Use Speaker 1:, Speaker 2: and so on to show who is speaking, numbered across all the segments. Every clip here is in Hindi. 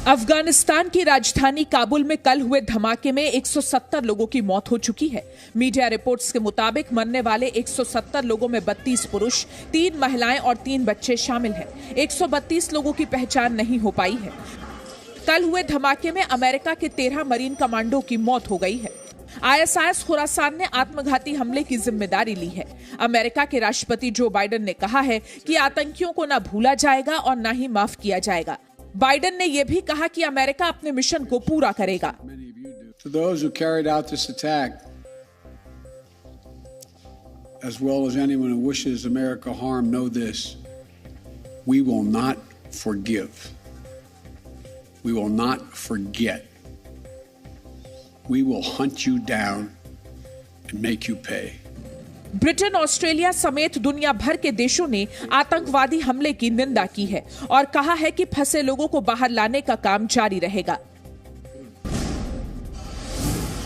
Speaker 1: अफगानिस्तान की राजधानी काबुल में कल हुए धमाके में 170 लोगों की मौत हो चुकी है। मीडिया रिपोर्ट्स के मुताबिक मरने वाले 170 लोगों में 32 पुरुष, 3 महिलाएं और 3 बच्चे शामिल हैं। 132 लोगों की पहचान नहीं हो पाई है। कल हुए धमाके में अमेरिका के 13 मरीन कमांडो की मौत हो गई है। ISIS खुरासान ने आत्मघाती हमले की जिम्मेदारी ली है। अमेरिका के राष्ट्रपति जो बाइडेन ने कहा है कि आतंकियों को न भूला जाएगा और न ही माफ किया जाएगा। बाइडेन ने यह भी कहा कि अमेरिका अपने मिशन को पूरा करेगा।
Speaker 2: For those who carried out this attack, as well as anyone who wishes America harm, know this: we will not forgive. We will not forget. We will hunt you down and make you pay.
Speaker 1: Britain, Australia समेत दुनिया भर के देशों ने आतंकवादी हमले की निंदा की है और कहा है कि फंसे लोगों को बाहर लाने का काम जारी रहेगा।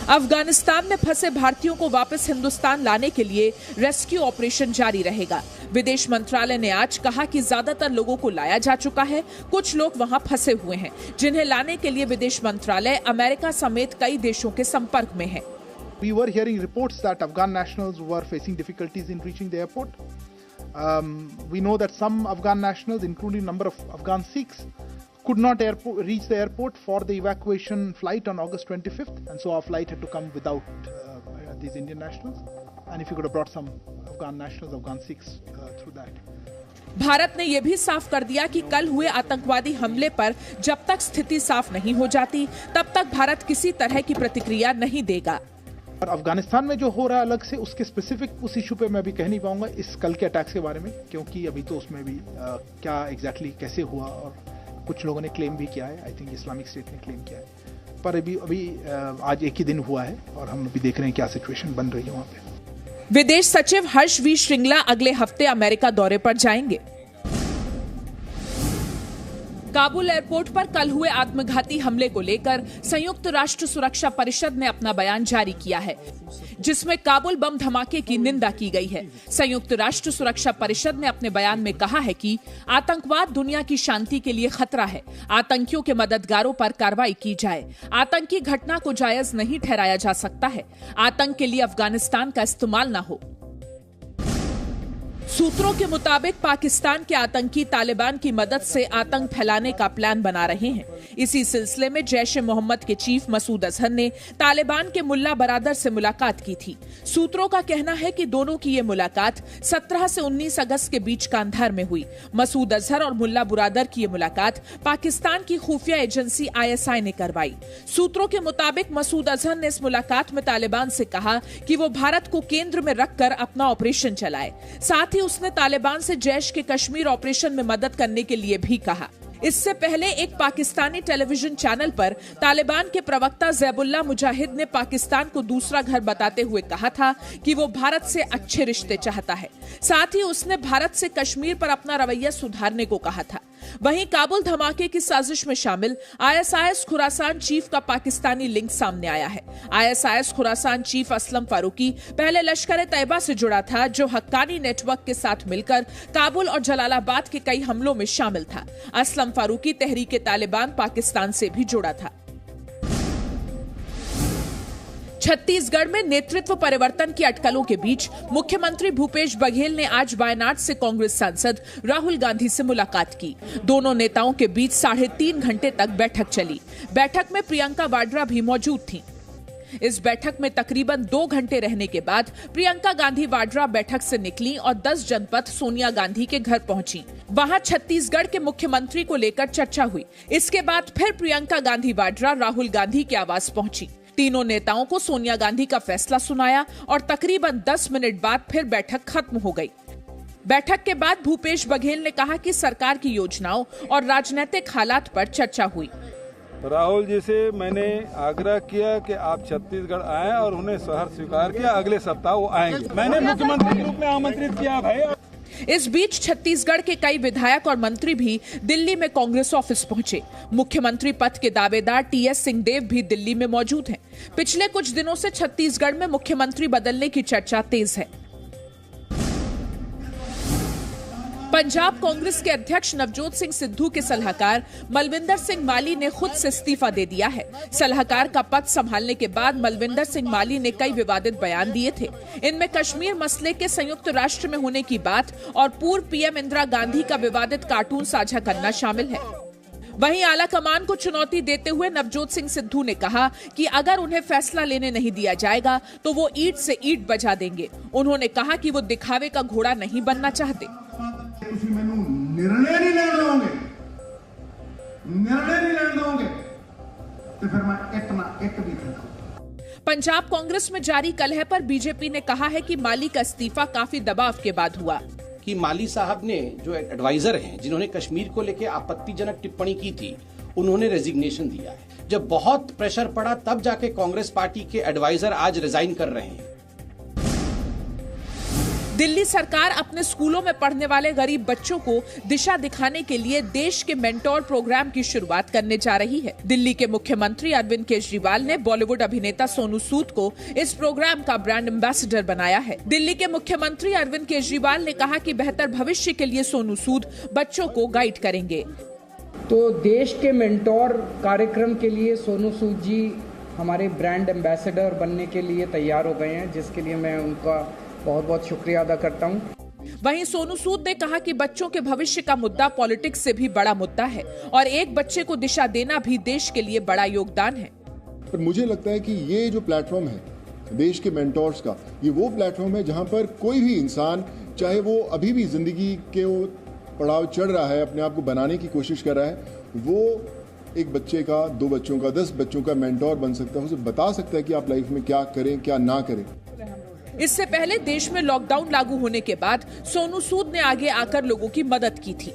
Speaker 1: अफगानिस्तान में फंसे भारतीयों को वापस हिंदुस्तान लाने के लिए रेस्क्यू ऑपरेशन जारी रहेगा। विदेश मंत्रालय ने आज कहा कि ज्यादातर लोगों को लाया जा चुका है। कुछ लोग वहां फंसे हुए हैं, जिन्हें लाने के लिए विदेश मंत्रालय अमेरिका समेत कई देशों के संपर्क में है।
Speaker 3: We were hearing reports that Afghan nationals were facing difficulties in reaching the airport. We know that some Afghan nationals, including a number of Afghan Sikhs, could not reach the airport for the evacuation flight on August 25th, and so our flight had to come without these Indian nationals. And if you could have brought some Afghan nationals, Afghan Sikhs through that.
Speaker 1: Bharat ने यह भी साफ कर दिया कि कल हुए आतंकवादी हमले पर जब तक स्थिति साफ नहीं हो जाती, तब तक भारत किसी तरह की प्रतिक्रिया नहीं देगा।
Speaker 3: और अफगानिस्तान में जो हो रहा है अलग से, उसके स्पेसिफिक उस इशू पे मैं अभी कह नहीं पाऊंगा इस कल के अटैक्स के बारे में, क्योंकि अभी तो उसमें भी क्या एग्जैक्टली कैसे हुआ, और कुछ लोगों ने क्लेम भी किया है। आई थिंक इस्लामिक स्टेट ने क्लेम किया है, पर अभी आज एक ही दिन हुआ है और हम अभी देख रहे हैं क्या सिचुएशन बन रही है वहां पे।
Speaker 1: विदेश सचिव हर्ष वी श्रृंगला अगले हफ्ते अमेरिका दौरे पर जाएंगे। काबुल एयरपोर्ट पर कल हुए आत्मघाती हमले को लेकर संयुक्त राष्ट्र सुरक्षा परिषद ने अपना बयान जारी किया है, जिसमें काबुल बम धमाके की निंदा की गई है। संयुक्त राष्ट्र सुरक्षा परिषद ने अपने बयान में कहा है कि आतंकवाद दुनिया की शांति के लिए खतरा है। आतंकियों के मददगारों पर कार्रवाई की जाए। आतंकी घटना को जायज नहीं ठहराया जा सकता है। आतंक के लिए अफगानिस्तान का इस्तेमाल न हो। सूत्रों के मुताबिक पाकिस्तान के आतंकी तालिबान की मदद से आतंक फैलाने का प्लान बना रहे हैं। इसी सिलसिले में जैश ए मोहम्मद के चीफ मसूद अजहर ने तालिबान के मुल्ला बरादर से मुलाकात की थी। सूत्रों का कहना है कि दोनों की ये मुलाकात 17 से 19 अगस्त के बीच कांधार में हुई। मसूद अजहर और मुल्ला बरादर की ये मुलाकात पाकिस्तान की खुफिया एजेंसी ISI ने करवाई। सूत्रों के मुताबिक मसूद अजहर ने इस मुलाकात में तालिबान से कहा कि वो भारत को केंद्र में रखकर अपना ऑपरेशन चलाए। साथ ही उसने तालिबान से जैश के कश्मीर ऑपरेशन में मदद करने के लिए भी कहा। इससे पहले एक पाकिस्तानी टेलीविजन चैनल पर तालिबान के प्रवक्ता ज़ैबुल्लाह मुजाहिद ने पाकिस्तान को दूसरा घर बताते हुए कहा था कि वो भारत से अच्छे रिश्ते चाहता है। साथ ही उसने भारत से कश्मीर पर अपना रवैया सुधारने को कहा था। वहीं काबुल धमाके की साजिश में शामिल ISIS खुरासान चीफ का पाकिस्तानी लिंक सामने आया है। ISIS खुरासान चीफ असलम फारूकी पहले लश्कर तैयबा से जुड़ा था, जो हक्कानी नेटवर्क के साथ मिलकर काबुल और जलालाबाद के कई हमलों में शामिल था। असलम फारूकी तहरीक तालिबान पाकिस्तान से भी जुड़ा था। छत्तीसगढ़ में नेतृत्व परिवर्तन की अटकलों के बीच मुख्यमंत्री भूपेश बघेल ने आज वायनाड से कांग्रेस सांसद राहुल गांधी से मुलाकात की। दोनों नेताओं के बीच 3.5 घंटे तक बैठक चली। बैठक में प्रियंका वाड्रा भी मौजूद थीं। इस बैठक में तकरीबन 2 घंटे रहने के बाद प्रियंका गांधी वाड्रा बैठक से निकली और 10 जनपद सोनिया गांधी के घर पहुंची। वहां छत्तीसगढ़ के मुख्यमंत्री को लेकर चर्चा हुई। इसके बाद फिर प्रियंका गांधी वाड्रा राहुल गांधी के आवास पहुंची। तीनों नेताओं को सोनिया गांधी का फैसला सुनाया और तकरीबन 10 मिनट बाद फिर बैठक खत्म हो गई। बैठक के बाद भूपेश बघेल ने कहा कि सरकार की योजनाओं और राजनीतिक हालात पर चर्चा हुई।
Speaker 4: राहुल जी से मैंने आग्रह किया कि आप छत्तीसगढ़ आएं और उन्हें शहर स्वीकार किया। अगले सप्ताह वो आएंगे। मैंने मुख्यमंत्री के रूप में आमंत्रित किया भाई।
Speaker 1: इस बीच छत्तीसगढ़ के कई विधायक और मंत्री भी दिल्ली में कांग्रेस ऑफिस पहुंचे। मुख्यमंत्री पद के दावेदार TS सिंहदेव भी दिल्ली में मौजूद हैं। पिछले कुछ दिनों से छत्तीसगढ़ में मुख्यमंत्री बदलने की चर्चा तेज है। पंजाब कांग्रेस के अध्यक्ष नवजोत सिंह सिद्धू के सलाहकार मलविंदर सिंह माली ने खुद से इस्तीफा दे दिया है। सलाहकार का पद संभालने के बाद मलविंदर सिंह माली ने कई विवादित बयान दिए थे। इनमें कश्मीर मसले के संयुक्त राष्ट्र में होने की बात और पूर्व पीएम इंदिरा गांधी का विवादित कार्टून साझा करना शामिल है। वहीं आला कमान को चुनौती देते हुए नवजोत सिंह सिद्धू ने कहा कि अगर उन्हें फैसला लेने नहीं दिया जाएगा तो वो ईंट से ईंट बजा देंगे। उन्होंने कहा कि वो दिखावे का घोड़ा नहीं बनना चाहते।
Speaker 5: निर्णय नहीं लेने दोगे तो फिर मैं एक भी खड़ा।
Speaker 1: पंजाब कांग्रेस में जारी कलह पर बीजेपी ने कहा है कि माली का इस्तीफा काफी दबाव के बाद हुआ।
Speaker 6: कि माली साहब ने जो एडवाइजर हैं जिन्होंने कश्मीर को लेकर आपत्तिजनक टिप्पणी की थी, उन्होंने रेजिग्नेशन दिया है। जब बहुत प्रेशर पड़ा तब जाके कांग्रेस पार्टी के एडवाइजर आज रिजाइन कर रहे हैं।
Speaker 1: दिल्ली सरकार अपने स्कूलों में पढ़ने वाले गरीब बच्चों को दिशा दिखाने के लिए देश के मेंटोर प्रोग्राम की शुरुआत करने जा रही है। दिल्ली के मुख्यमंत्री अरविंद केजरीवाल ने बॉलीवुड अभिनेता सोनू सूद को इस प्रोग्राम का ब्रांड एम्बेसडर बनाया है। दिल्ली के मुख्यमंत्री अरविंद केजरीवाल ने कहा कि बेहतर भविष्य के लिए सोनू सूद बच्चों को गाइड करेंगे।
Speaker 7: तो देश के मेंटोर कार्यक्रम के लिए सोनू सूद जी हमारे ब्रांड एम्बेसडर बनने के लिए तैयार हो गए हैं, जिसके लिए मैं उनका बहुत बहुत शुक्रिया अदा करता हूं।
Speaker 1: वहीं सोनू सूद ने कहा कि बच्चों के भविष्य का मुद्दा पॉलिटिक्स से भी बड़ा मुद्दा है और एक बच्चे को दिशा देना भी देश के लिए बड़ा योगदान है।
Speaker 8: पर मुझे लगता है कि ये जो प्लेटफॉर्म है देश के मेंटोर्स का, ये वो प्लेटफॉर्म है जहां पर कोई भी इंसान, चाहे वो अभी भी जिंदगी के पड़ाव चढ़ रहा है, अपने आप को बनाने की कोशिश कर रहा है, वो एक बच्चे का, 2 बच्चों का, 10 बच्चों का मेंटोर बन सकता है। उसे बता सकता है कि आप लाइफ में क्या करें, क्या ना करें।
Speaker 1: इससे पहले देश में लॉकडाउन लागू होने के बाद सोनू सूद ने आगे आकर लोगों की मदद की थी।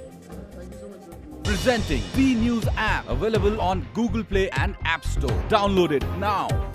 Speaker 9: Presenting B News app available on Google Play and App Store. Download it now.